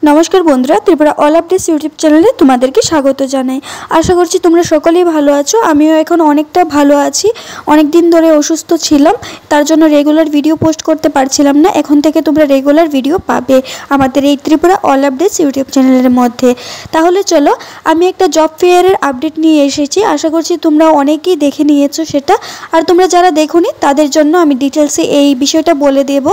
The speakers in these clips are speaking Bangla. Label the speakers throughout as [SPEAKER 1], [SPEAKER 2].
[SPEAKER 1] नमस्कार बंधुरा त्रिपुरा अल अपडेट्स यूट्यूब चैनले तुम्हादेरके स्वागत जानाई। आशा करछि तोमरा सकलेई भालो आछो। आमिও এখন অনেকটা ভালো আছি। অনেক দিন ধরে অসুস্থ ছিলাম, তার জন্য রেগুলার ভিডিও পোস্ট করতে পারছিলাম না। এখন থেকে তোমরা রেগুলার ভিডিও পাবে আমাদের এই ত্রিপুরা অল আপডেটস ইউটিউব চ্যানেলের মধ্যে। তাহলে চলো, আমি একটা জব ফেয়ারের আপডেট নিয়ে এসেছি। আশা করছি তোমরা অনেকেই দেখে নিয়েছো সেটা, আর তোমরা যারা দেখোনি তাদের জন্য আমি ডিটেইলসে এই বিষয়টা বলে দেব।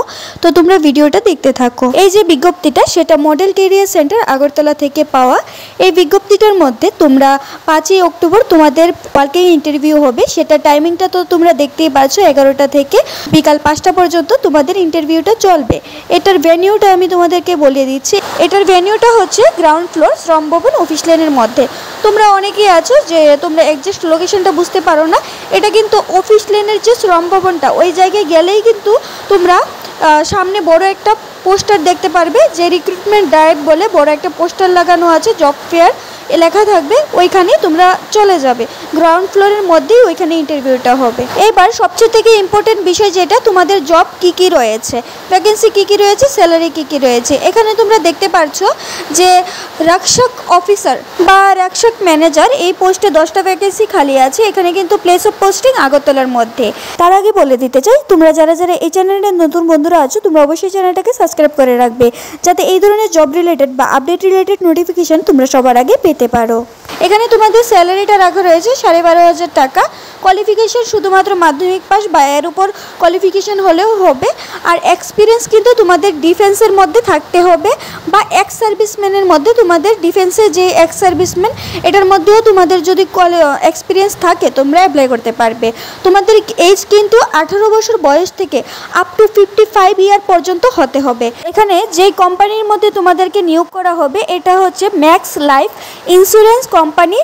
[SPEAKER 1] তো তোমরা ভিডিওটা দেখতে থাকো। এই যে বিজ্ঞপ্তিটা সেটা মডেল কেরিয়ার সেন্টার আগরতলা থেকে পাওয়া। এই বিজ্ঞপ্তিটার মধ্যে তোমরা 5ই অক্টোবর তোমাদের ওয়ার্কিং ইন্টারভিউ হবে। সেটা টাইমিংটা তো তোমরা দেখতেই পাচ্ছ, 11টা থেকে বিকাল 5টা পর্যন্ত তোমাদের ইন্টারভিউটা চলবে। এটার ভেন্যুটা আমি তোমাদেরকে বলে দিচ্ছি। এটার ভেন্যুটা হচ্ছে গ্রাউন্ড ফ্লোর শ্রম ভবন অফিস লেনের মধ্যে। তোমরা অনেকেই আছো যে তোমরা এক্সাক্ট লোকেশনটা বুঝতে পারো না। এটা কিন্তু অফিস লেনের যে শ্রম ভবনটা, ওই জায়গায় গেলেই কিন্তু তোমরা সামনে বড় একটা পোস্টার দেখতে পারবে, যে রিক্রুটমেন্ট ডাইরেক্ট বলে বড় একটা পোস্টার লাগানো আছে, জব ফেয়ার লেখা থাকবে। ওইখানে তোমরা চলে যাবে, গ্রাউন্ড ফ্লোরের মধ্যেই ওইখানে ইন্টারভিউটা হবে। এবার সবচেয়ে থেকে ইম্পর্টেন্ট বিষয় যেটা, তোমাদের জব কি রয়েছে, ভ্যাকেন্সি কি রয়েছে, স্যালারি কি রয়েছে। এখানে তোমরা দেখতে পারছো যে রক্ষক অফিসার বা রক্ষক ম্যানেজার, এই পোস্টে 10টা ভ্যাকেন্সি খালি আছে। এখানে কিন্তু প্লেস অফ পোস্টিং আগরতলার মধ্যে। তার আগে বলে দিতে চাই, তোমরা যারা যারা এই চ্যানেলের নতুন বন্ধুরা আছো, তোমরা অবশ্যই চ্যানেলটাকে সাবস্ক্রাইব করে রাখবে, যাতে এই ধরনের জব রিলেটেড বা আপডেট রিলেটেড নোটিফিকেশন তোমরা সবার আগে পেতে পারো। এখানে তোমাদের স্যালারিটা রাখা রয়েছে 12,500 টাকা। কোয়ালিফিকেশন শুধুমাত্র মাধ্যমিক পাস বা এর উপর কোয়ালিফিকেশন হলেও হবে। আর এক্সপিরিয়েন্স কিন্তু তোমাদের ডিফেন্সের মধ্যে থাকতে হবে, বা এক্স সার্ভিসম্যানের মধ্যে, তোমাদের ডিফেন্সে যে এক্স সার্ভিসম্যান, এটার মধ্যেও তোমাদের যদি এক্সপিরিয়েন্স থাকে তোমরা অ্যাপ্লাই করতে পারবে। তোমাদের এজ কিন্তু 18 বছর বয়স থেকে আপ টু 55 ইয়ার পর্যন্ত হতে হবে। এখানে যেই কোম্পানির মধ্যে তোমাদেরকে নিয়োগ করা হবে, এটা হচ্ছে max life insurance company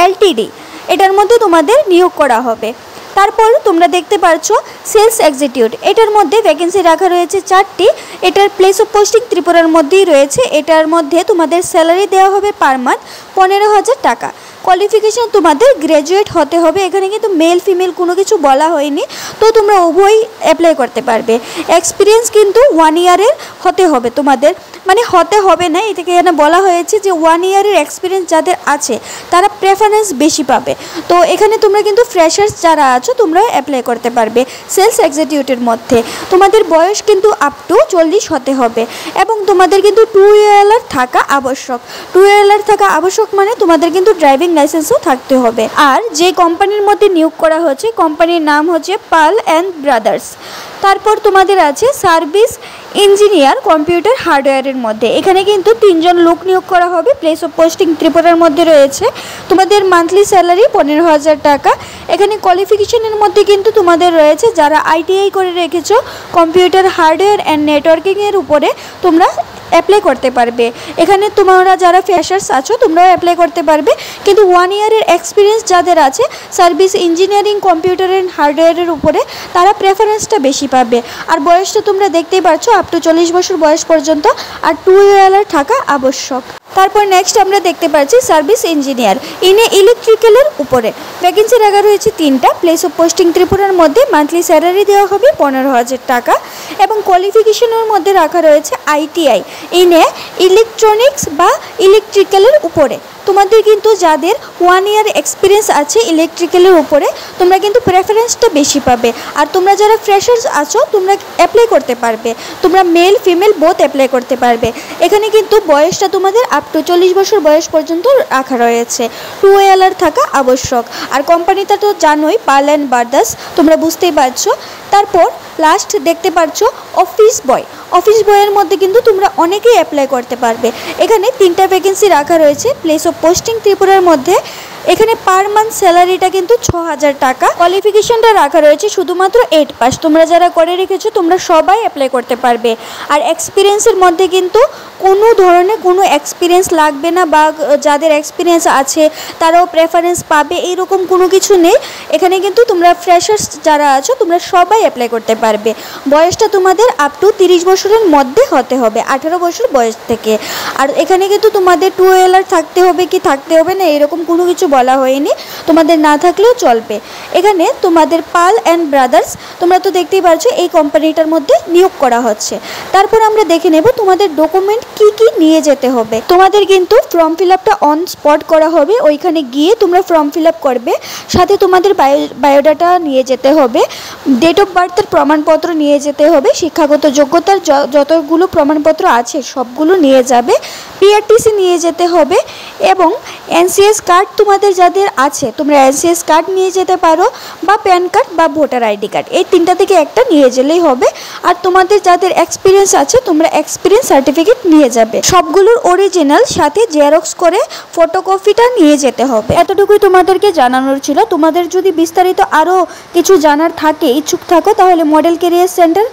[SPEAKER 1] Ltd. এটার মধ্যে তোমাদের নিয়োগ করা হবে। তারপর তোমরা দেখতে পাচ্ছ সেলস এক্সিকিউটিভ, এটার মধ্যে ভ্যাকেন্সি রাখা রয়েছে 4টি। এটার প্লেস অফ পোস্টিং ত্রিপুরার মধ্যেই রয়েছে। এটার মধ্যে তোমাদের স্যালারি দেওয়া হবে পার মান্থ 15,000 টাকা। কোয়ালিফিকেশন তোমাদের গ্র্যাজুয়েট হতে হবে। এখানে কিন্তু মেল ফিমেল কোনো কিছু বলা হয়নি, তো তোমরা উভয়ই অ্যাপ্লাই করতে পারবে। এক্সপিরিয়েন্স কিন্তু 1 ইয়ারের হতে হবে তোমাদের, মানে হতে হবে না, এটাকে এখানে বলা হয়েছে যে 1 ইয়ারের এক্সপিরিয়েন্স যাদের আছে তারা প্রেফারেন্স বেশি পাবে। তো এখানে তোমরা কিন্তু ফ্রেশার্স যারা আছো তোমরা অ্যাপ্লাই করতে পারবে সেলস এক্সিকিউটিভের মধ্যে। তোমাদের বয়স কিন্তু আপ টু 40 হতে হবে, এবং তোমাদের কিন্তু 2 হুইলার থাকা আবশ্যক। 2 হুইলার থাকা আবশ্যক মানে তোমাদের কিন্তু ড্রাইভিং লাইসেন্সও থাকতে হবে। আর যে কোম্পানির মধ্যে নিয়োগ করা হচ্ছে, কোম্পানির নাম হচ্ছে পাল অ্যান্ড ব্রাদার্স। তারপর তোমাদের আছে সার্ভিস ইঞ্জিনিয়ার কম্পিউটার হার্ডওয়্যারের মধ্যে। এখানে কিন্তু 3 জন লোক নিয়োগ করা হবে। প্লেস অফ পোস্টিং ত্রিপুরার মধ্যে রয়েছে। তোমাদের মান্থলি স্যালারি 15,000 টাকা। এখানে কোয়ালিফিকেশনের মধ্যে কিন্তু তোমাদের রয়েছে যারা ITI করে রেখেছো কম্পিউটার হার্ডওয়্যার অ্যান্ড নেটওয়ার্কিংয়ের উপরে, তোমরা অ্যাপ্লাই করতে পারবে। এখানে তোমরা যারা ফ্রেশার্স আছো তোমরাও অ্যাপ্লাই করতে পারবে, কিন্তু 1 ইয়ারের এক্সপিরিয়েন্স যাদের আছে সার্ভিস ইঞ্জিনিয়ারিং কম্পিউটার অ্যান্ড হার্ডওয়্যারের উপরে, তারা প্রেফারেন্সটা বেশি পাবে। আর বয়সটা তোমরা দেখতেই পাচ্ছ আপ টু 40 বছর বয়স পর্যন্ত, আর 2 হুইলার থাকা আবশ্যক। তারপর নেক্সট আমরা দেখতে পাচ্ছি সার্ভিস ইঞ্জিনিয়ার ইলেকট্রিক্যালের উপরে। ভ্যাকেন্সি রাখা রয়েছে 3টা। প্লেস অফ পোস্টিং ত্রিপুরার মধ্যে। মান্থলি স্যালারি দেওয়া হবে 15,000 টাকা, এবং কোয়ালিফিকেশনের মধ্যে রাখা রয়েছে ITI ইলেকট্রনিক্স বা ইলেকট্রিক্যালের উপরে। তোমাদের কিন্তু যাদের 1 ইয়ার এক্সপিরিয়েন্স আছে ইলেকট্রিক্যালের উপরে, তোমরা কিন্তু প্রেফারেন্সটা বেশি পাবে। আর তোমরা যারা ফ্রেশার্স আছো তোমরা অ্যাপ্লাই করতে পারবে, তোমরা মেল ফিমেল বোথ অ্যাপ্লাই করতে পারবে। এখানে কিন্তু বয়সটা তোমাদের আপ টু 40 বছর বয়স পর্যন্ত রাখা রয়েছে। 2 হুইলার থাকা আবশ্যক। আর কোম্পানিটা তো জানোই, পাল অ্যান্ড ব্রাদার্স, তোমরা বুঝতেই পারছো। তারপর লাস্ট দেখতে পাচ্ছ অফিস বয়। অফিস বয়ের মধ্যে কিন্তু তোমরা অনেকেই অ্যাপ্লাই করতে পারবে। এখানে 3টা ভ্যাকেন্সি রাখা রয়েছে। প্লেস অফ পোস্টিং ত্রিপুরার মধ্যে। এখানে পার মান্থ স্যালারিটা কিন্তু 6,000 টাকা। কোয়ালিফিকেশনটা রাখা রয়েছে শুধুমাত্র 8 পাস। তোমরা যারা করে রেখেছো তোমরা সবাই অ্যাপ্লাই করতে পারবে। আর এক্সপিরিয়েন্সের মধ্যে কিন্তু কোনো ধরনের কোনো এক্সপিরিয়েন্স লাগবে না, বা যাদের এক্সপিরিয়েন্স আছে তারাও প্রেফারেন্স পাবে, এইরকম কোনো কিছু নেই। এখানে কিন্তু তোমরা ফ্রেশার্স যারা আছো তোমরা সবাই অ্যাপ্লাই করতে পারবে। বয়সটা তোমাদের আপ টু 30 বছরের মধ্যে হতে হবে, 18 বছর বয়স থেকে। আর এখানে কিন্তু তোমাদের 2 হুইলার থাকতে হবে কি থাকতে হবে না এরকম কোনো কিছু বলা হয়নি, তোমাদের না থাকলেও চলবে। এখানে তোমাদের পাল অ্যান্ড ব্রাদার্স, তোমরা তো দেখতেই পারছো এই কোম্পানিটার মধ্যে নিয়োগ করা হচ্ছে। তারপর আমরা দেখে নেব তোমাদের ডকুমেন্ট কি কি নিয়ে যেতে হবে। তোমাদের কিন্তু ফর্ম ফিল আপটা অন স্পট করা হবে, ওইখানে গিয়ে তোমরা ফর্ম ফিল আপ করবে। সাথে তোমাদের বায়োডাটা নিয়ে যেতে হবে, ডেট অফ বার্থের প্রমাণপত্র নিয়ে যেতে হবে, শিক্ষাগত যোগ্যতার যতগুলো প্রমাণপত্র আছে সবগুলো নিয়ে যাবে, পিআরটিসি নিয়ে যেতে হবে এবং এনসিএস কার্ড তোমাদের যাদের আছে তোমরা এনসিএস কার্ড নিয়ে যেতে পারো, বা প্যান কার্ড বা ভোটার আইডি কার্ড, এই তিনটা থেকে একটা নিয়ে গেলেই হবে। আর তোমাদের যাদের এক্সপিরিয়েন্স আছে তোমরা এক্সপিরিয়েন্স সার্টিফিকেট নিয়ে যাবে, সবগুলোর অরিজিনাল সাথে জেরক্স করে ফটোকপিটা নিয়ে যেতে হবে। এতটুকুই তোমাদেরকে জানানোর ছিল। তোমাদের যদি বিস্তারিত আরও কিছু জানার থাকে, ইচ্ছুক থাকো, তাহলে মডেল ক্যারিয়ার সেন্টার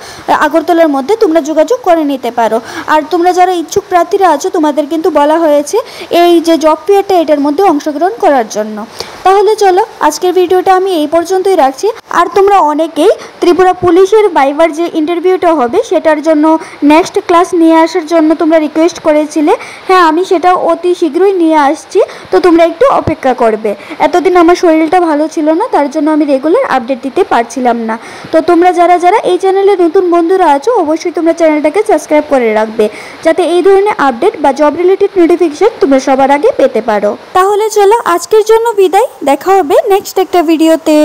[SPEAKER 1] আগরতলার মধ্যে তোমরা যোগাযোগ করে নিতে পারো। আর তোমরা যারা ইচ্ছুক প্রার্থীরা আছো তোমাদের কিন্তু বলা হয়েছে এই যে জব ফেয়ারটা এটার মধ্যে অংশগ্রহণ করার জন্য। তাহলে চলো আজকের ভিডিওটা আমি এই পর্যন্তই রাখছি। আর তোমরা অনেকেই ত্রিপুরা পুলিশের ভাইবার যে ইন্টারভিউটা হবে সেটার জন্য নেক্সট ক্লাস নিয়ে আসার জন্য তোমরা রিকোয়েস্ট করেছিলে। হ্যাঁ, আমি সেটা অতি শীঘ্রই নিয়ে আসছি, তো তোমরা একটু অপেক্ষা করবে। এতদিন আমার শরীরটা ভালো ছিল না, তার জন্য আমি রেগুলার আপডেট দিতে পারছিলাম না। তো তোমরা যারা যারা এই চ্যানেলে নতুন বন্ধুরা আছো অবশ্যই তোমরা চ্যানেলটাকে সাবস্ক্রাইব করে রাখবে, যাতে এই ধরনের আপডেট বা জব রিলেটেড নোটিফিকেশন তোমরা সবার আগে পেতে পারো। তাহলে চলো আজকের জন্য বিদায়, দেখা হবে নেক্সট একটা ভিডিওতে।